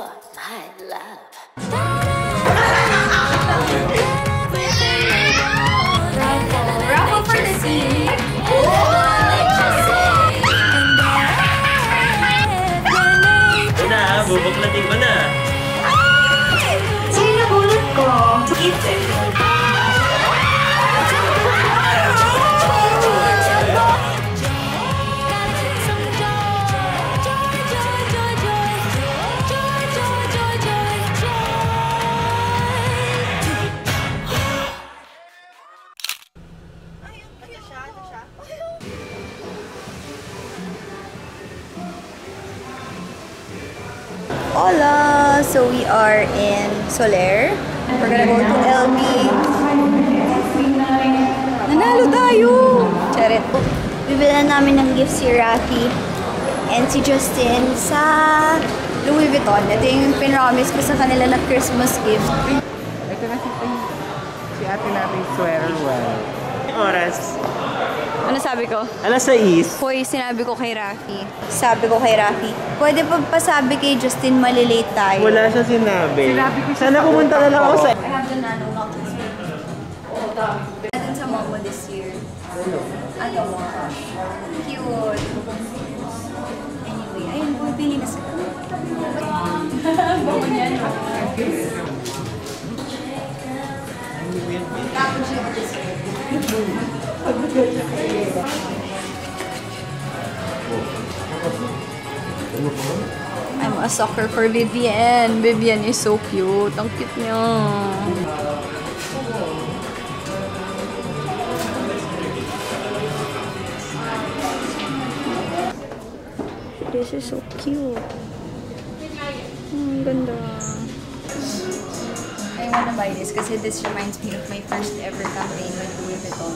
you're my love. Raffle for the team. Bubuklatin ko na. Sino bulot ko? Ethan. Hola! So we are in Soler. We're gonna go to LB. Nanalo tayo! Charet. Bibilan namin ng gift si Rafi and si Justin sa Louis Vuitton. Ito yung pinromise ko sa kanila na Christmas gift. Ito na si ate natin sweater well. Oras. Ano sabi ko? Alas 6. Hoy, sinabi ko kay Rafi. Sabi ko kay Rafi, pwede pa pasabi kay Justin malilate tayo. Wala siya sinabi. Sana pumunta na lang ako sa... I have the nano lock this baby. Oh, dami. Natin sa mama this year. Ano mo? Cute. Anyway, ayun, pumipili na sila. Bawa niyan. Tapos siya ko this year. I'm a sucker for Vivienne. Vivienne is so cute. Ang cute niya. This is so cute. Ang ganda. I wanna buy this kasi this reminds me of my first ever campaign with Louis Vuitton.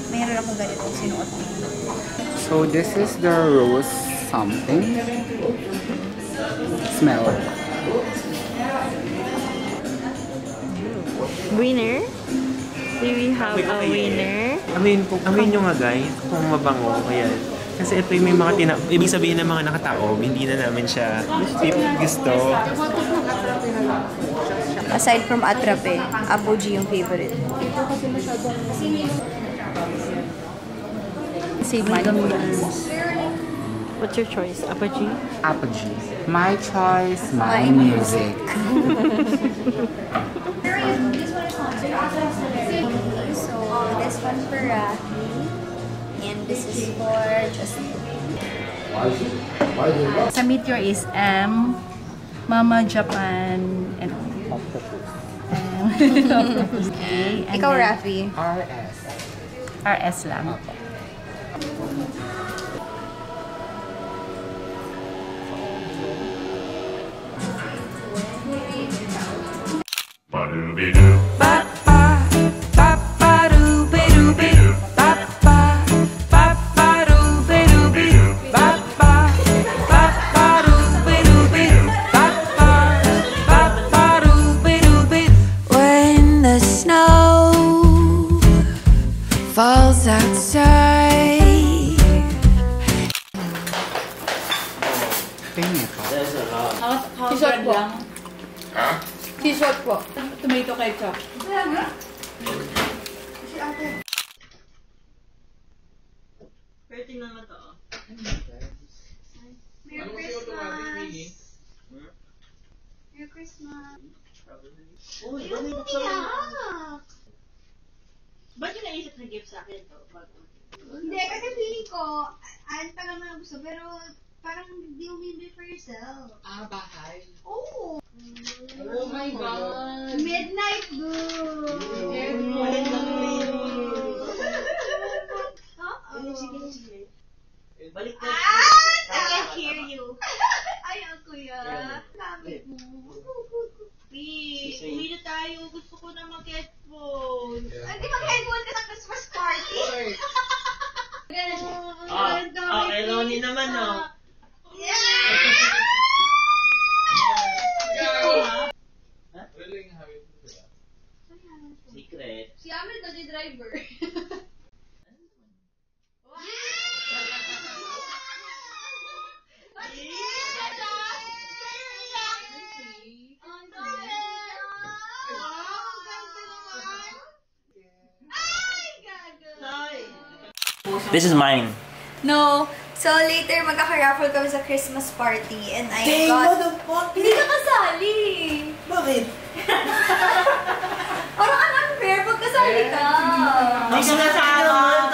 Mayroon akong ganitong sinuot. So this is the rose something. Smell. Winner? Do we have a winner? Amin nyo nga guys, kung mabango. Kaya, kasi ito yung may mga ibig sabihin ng mga nakataob, hindi na namin siya gusto. Aside from Atrape, Apogee yung favorite. Save money. What's your choice? Apogee? Apogee. My choice, my music. So, this one for Rafi. And this is for Justin. Sa Meteor is M, Mama Japan, and okay. And Ikaw, then Rafi. RS. RS lang. When the snow falls outside. Tingin ko. T-shirt po. T-shirt po. Tomato ketchup. Pero tingnan mo to. Merry Christmas! Merry Christmas! Uy, Yung umiyak! ba't yung naisip na gift sa akin to? Hindi, kasi feeling ko, ang tagal mo na gusto, pero parang you will be for yourself. Bahay. Oh! Oh my God! Midnight Blue! Sige. Balik na. I can hear you. Ayaw, kuya. Gamit mo. Please, uwi na tayo. Gusto ko na mag-headphone. Hindi mag-headphone ka sa Christmas party. Kay Ronnie naman, no? Secret. Si Amel nag-driver. This is mine. No. So, later, magkaka-raffle kami sa Christmas party. And I got... Hindi ka kasali! Bakit? Parang unfair pag kasali ka. Hindi ka nasama.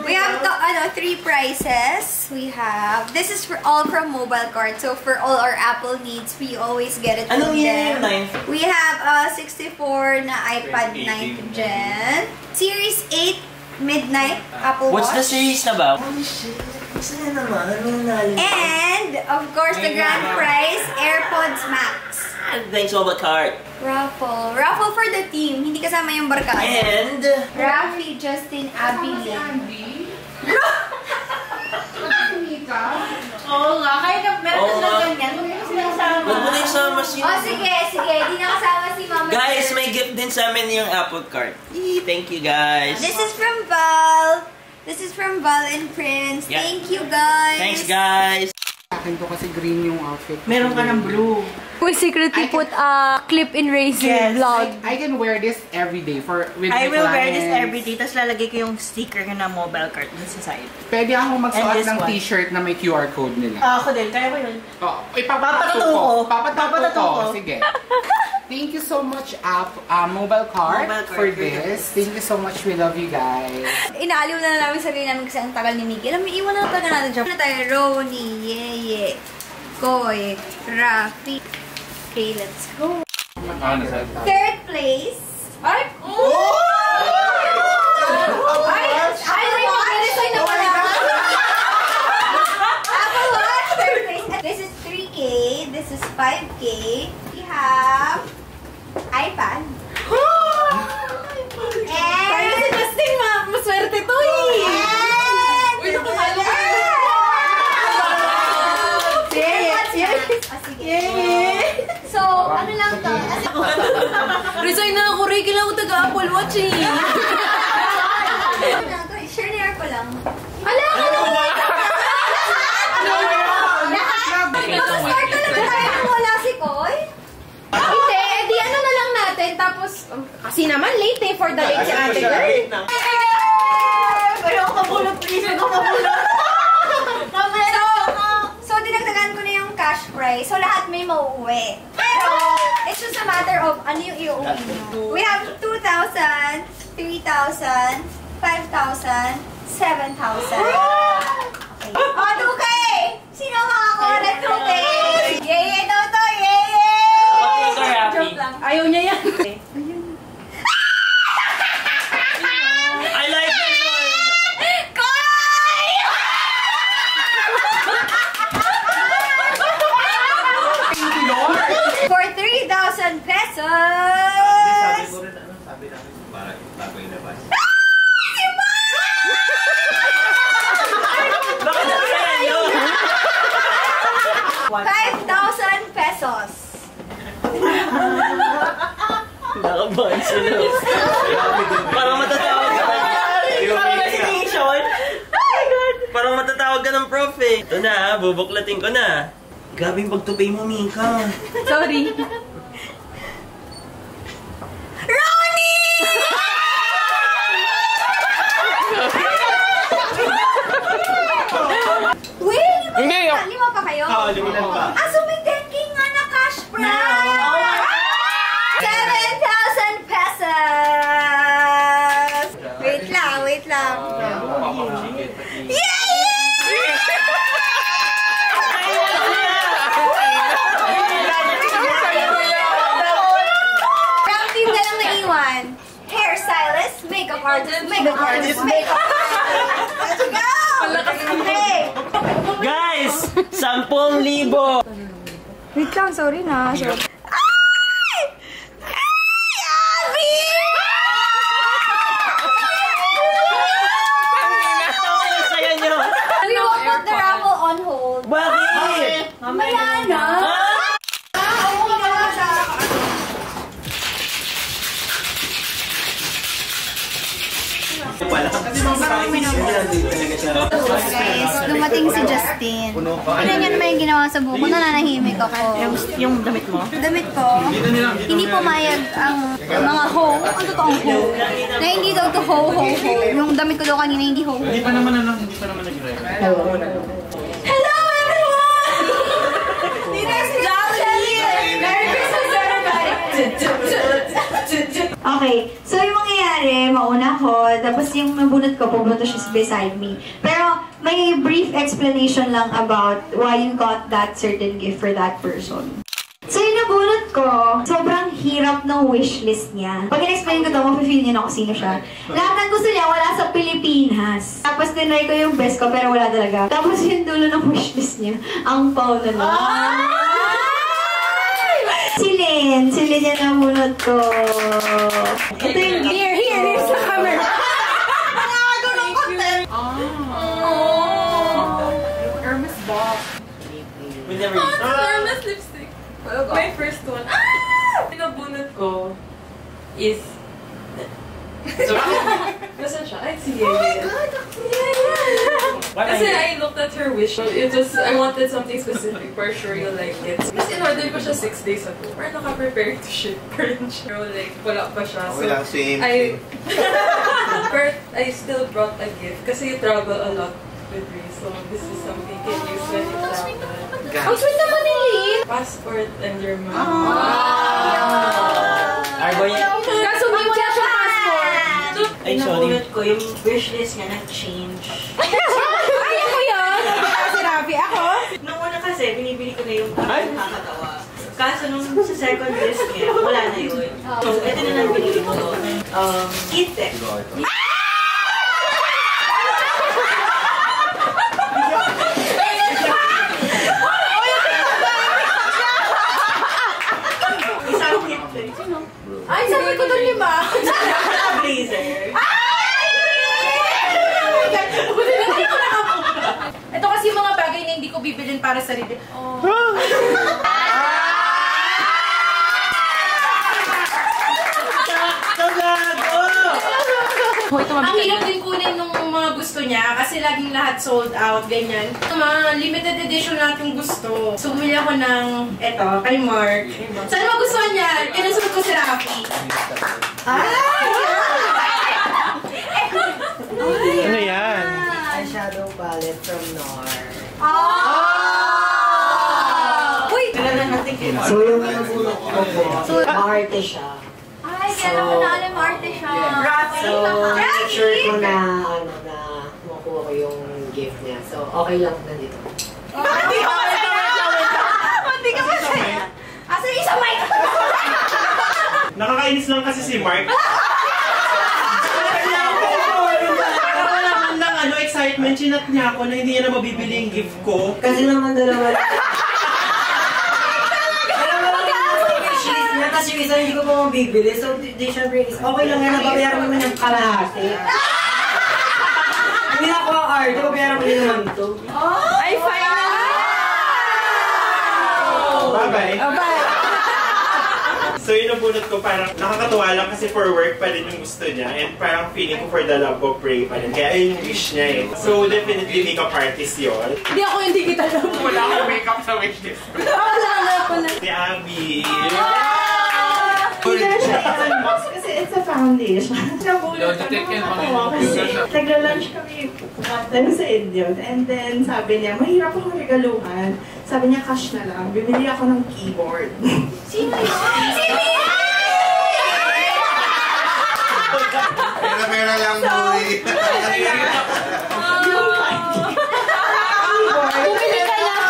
We have 3 prizes. We have... This is for all from mobile card. So, for all our Apple needs, we always get it from them. We have a 64 na iPad 9th Gen. Series 8 Midnight Apple Watch. What's the series na ba? Holy shit. Saan naman? And, of course, the grand prize, AirPods Max. Thanks, Mobile Card. Raffle. Raffle for the team. Hindi kasama yung barkada. And... Rafi, Justin, Abby, Lynn. Oo nga, kahit na meron sila ganyan, huwag mo silang sama. Huwag mo na yung sama si... Oh, sige. Di na kasama si Mama. Guys, may gift din sa amin yung Apple Card. Thank you, guys. This is from Val. This is from Val and Prince. Yeah. Thank you, guys. Thanks, guys. Akin to kasi green yung outfit. Meron ka ng blue. We secretly put a clip-in razor vlog. I can wear this every day with I my will wear this clients. every day, tapos lalagay ko yung sticker na mobile card dun sa side. Pwede ako magsuot And this ng one. t-shirt na may QR code nila. Ako din, kaya ko yun. Oh, ipapatato ko. Papatato ko. Sige. Thank you so much, Mobile Card, for this. Thank you so much. We love you guys. Inaaliw na namin sarili namin kasi ang tagal ni Miggy. Alam mo, iwan na tagal natin siya. Ano tayo? Ronnie, Yeye, Koy, Rafi. Okay, let's go. Third place. Ay! Oh! Ay, nag-resign na pala. Apple Watch, third place. This is 3K. This is 5K. We have iPad. And... Kaya si Justin, maswerte to eh. And... Uy, nakakala ka. So, ano lang to? Resign na ako, Ray. Kailangan ko taga-Apple Watch eh. Share ko lang. Ala, Mag-start talaga tayo kung wala si Koy? Hindi, di ano na lang natin. Tapos, kasi naman late eh, for the late si ate girl. Pero ako mabulot, please. Ako mabulot. So, dinagdagan ko na yung cash prize. So, lahat may mauuwi. Pero, it's just a matter of ano yung iuwi nyo. We have 2,000, 3,000, 5,000, 7,000. Okay. Oh, 2K! Sino makakuha ng 2K? Yeye daw to! Yeye! Okay, so happy. Joke lang. Ayaw niya yan. I like this one. Koy! For 3,000 pesos! Sabi namin, parang bago yung labas. Bakit na sa'yo? 5,000 pesos. Nakabahan sila. Parang matatawag ka na. Parang resignation. Parang matatawag ka ng prof eh. Ito na, bubuklatin ko na. Grabe yung pagtupay mo, Mika. Sorry. Ronnie! Wait, lima pa kayo? Oo, limitan pa. Ah, so may 10K nga na cash prize! 7,000 pesos! Wait lang. Yay! Round team na lang naiwan. Hairstylist, makeup artist. Let's go! Okay. Guys! 10,000! Wait lang, sorry na. Ay! Abby! Saya nyo! We will put the raffle on hold. Bakit? Mamaya na. Pala. Kasi mga marami na. Guys, dumating si Justin. Tignan niyo naman yung ginawa sa buko. Nananahimik ako. Yung damit mo? Damit ko, hindi pumayag ang mga ho, ang totoong ho, na hindi daw to ho. Yung damit ko daw kanina, hindi ho. Hindi pa naman nag-record. Hello everyone! Tina's Jolly! Merry Christmas everybody! Okay, so yung mangyayari, mauna ko, tapos yung nabunot ko, pumunta siya beside me. Pero may brief explanation lang about why you got that certain gift for that person. So yung nabunot ko, sobrang hirap ng wishlist niya. Pag in-explain ko to, mapifeel niya na kung sino siya. Lahat ng gusto niya, wala sa Pilipinas. Tapos tinry ko yung best ko, pero wala talaga. Tapos yung dulo ng wishlist niya, ang pao na lang. Si Lynn yung nabunot ko. Ito yung here sa camera. Nakakago ng content. Hermes box. We never Hermes lipstick. My first one. Pinabunot ko is... Nasaan siya? Ay, sige. Oh my God! Kasi I looked at her wish. It was, I wanted something specific. For sure you'll like it. Kasi in-order ko siya 6 days ago. Pero naka-prepare to ship pa rin siya. Pero like, wala pa siya. So, but I still brought a gift. Kasi you travel a lot with me. So this is something you can use when you travel. Ang sweet naman ni Lynn! Passport and your mom. Kaso wala siya passport. Ay, sorry. Napulot ko, yung wishlist niya nag-change. Ay, ako yun! Si Rafi, ako? Nung una kasi, binibili ko na yung nakakatawa. Kaso nung sa second list niya, wala na yun. So, ito na lang binili ko. Kite. Ay, sabi ko doon 5. Blazer. Ito kasi yung mga bagay na hindi ko bibilin para sa sarili. Ang hirap din kunin nung mga gusto niya kasi laging lahat sold out, ganyan. Mga limited edition natin gusto. So, bumili ako ng eto, kay Mark. Sana magustuhan niya, kinasuot ko si Rafi. Ano yan? Eyeshadow palette from NAR. Uy! So, yung nabulot ko po, arte siya. Ay, kaya ko na alam arte siya. So, make sure ko na, na makuha ko yung gift niya. So, okay lang nandito. Hindi ka masaya! Hindi ka masaya! Asa yung isang mic? Nakakainis lang kasi si Mark. Excitement, chinat niya ako na hindi niya na mabibili yung gift ko. Kasi naman dalawa lang. Kasi yung isa hindi ko pa mabibili. So, di syempre, okay lang yan. Nababayaran naman yung kalahati. Hindi na ako ang art. Nababayaran mo din naman ito. Ay, fine na! Bye-bye. Bye! So yun ang bunot ko, parang nakakatuwa lang kasi for work pa rin yung gusto niya and parang feeling ko for the love of pray pa rin. Kaya ayun yung wish niya eh. So definitely makeup artist yun. Hindi kita alam. Wala akong makeup sa wishlist. Wala. Si Abby. Kasi it's a foundation. Nagla-lunch kami sa Indian. And then sabi niya, mahirap akong regaluhan. Sabi niya, cash na lang. Bibili ako ng keyboard. Sino yun? Pera lang, boy. Bumili ka lang.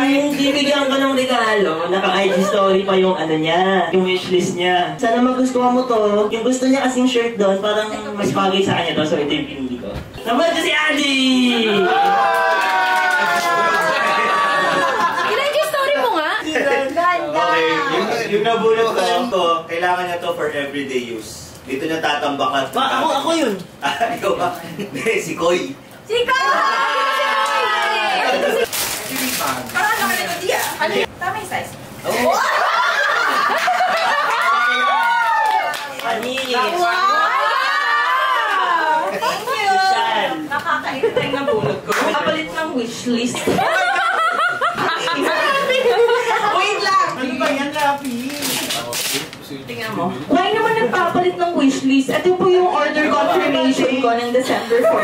Yung bibigyan ka ng regalo, naka-IG story pa yung ano niya, yung wishlist niya. Sana magustuhan mo to. Yung gusto niya kasing shirt doon, parang mas bagay sa kanya to, so ito yung pinili ko. Naman ko si Adi! Ilan yung story mo nga? Ganda! Yung nabulot ko lang to, kailangan niya to for everyday use. Dito niya tatambakan. Ako yun! Ikaw ba? Hindi, si Koy. Si Koy! Parang ano ka nito, Dia? Tama yung size. wishlist. Wait lang! Ano ba yan, Rafi? Tingnan mo. Why naman nagpapalit ng wishlist? Ito po yung order confirmation ko ng December 14.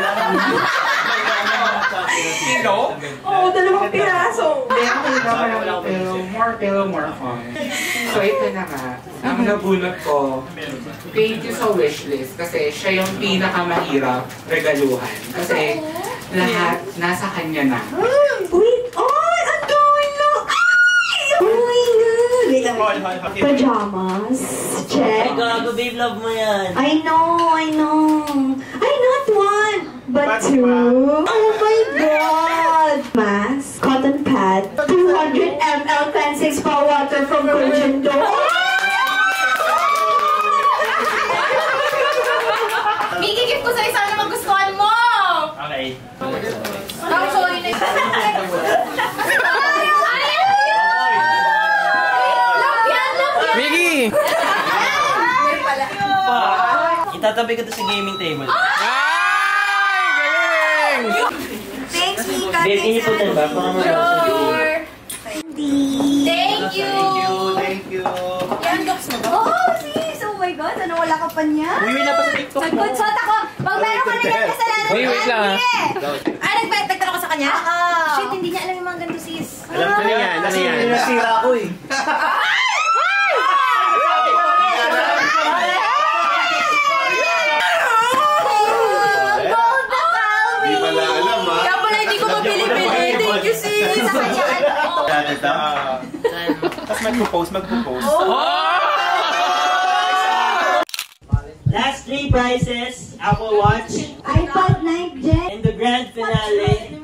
Kilo? Oo, 2 piraso. Pero more fun. So ito na nga, ang nabunot ko, thank you sa wishlist kasi siya yung pinakamahirap regaluhan. Kasi lahat nasa kanya na. Wait! Ay! Ang dami na! Ay! Oh my God! Wait lang. Pajamas. Check. Ay, gago, babe, love mo yan. I know. Ay, not one, but two. Oh my God! Mask, cotton pad, 200 ml fancy spa water from Conjundo. Gigigip ko sa'yo sana magustuhan mo! Okay. Oh, sorry na. Miggy! Itatabi ko to sa gaming table. Thanks, Mika. Babe, iniputan ba? Sure. Thank you! Thank you. I-unbox mo ba? Oh, sis! Oh my God, ano wala ka pa niya? Uwi na pa sa TikTok mo. Sagkot-sot ako! Pag meron ka na yan, kasalanan Wait, wait lang, Ah, nagtagtalo ko sa kanya? Shit, hindi niya alam yung mga ganito, sis. Alam ko na yan, ano yan? Nasira ko eh. Hindi pala alam, ha? Kaya pala hindi ko mapili-pili. Thank you, sis! Sa kanya, Tapos mag-propose. Last 3 prizes, Apple Watch, iPod 9 Gen, and the grand finale,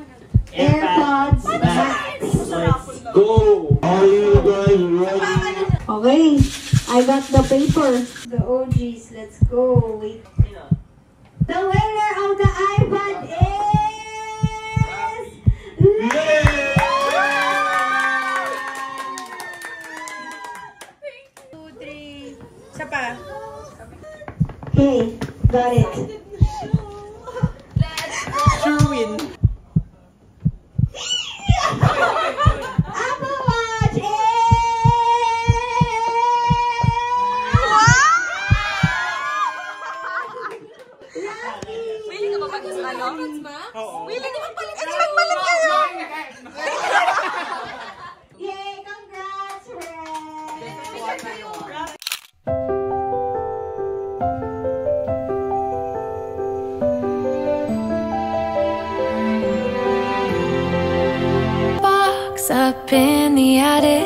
AirPods Max. Let's go! Are you guys ready? Okay, I got the paper. The OGs, let's go. Wait. The winner of the iPod is... Isa pa. Okay, got it. Sure win. Apple Watch is... Willing ka ba mag-ano? Oo. Willing ka magpalit? Ano magpalit kayo? Yay, congrats, Red! Box up in the attic,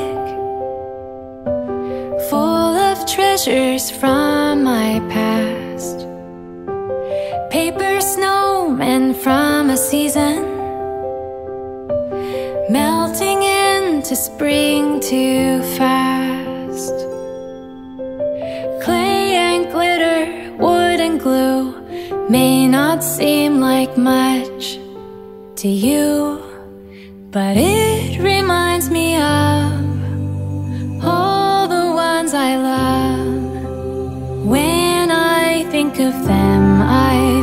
full of treasures from my past. Paper snowmen from a season, melting into spring too fast. Clay and glitter, wood and glue may not seem like much to you, but it reminds me of all the ones I love. When I think of them, I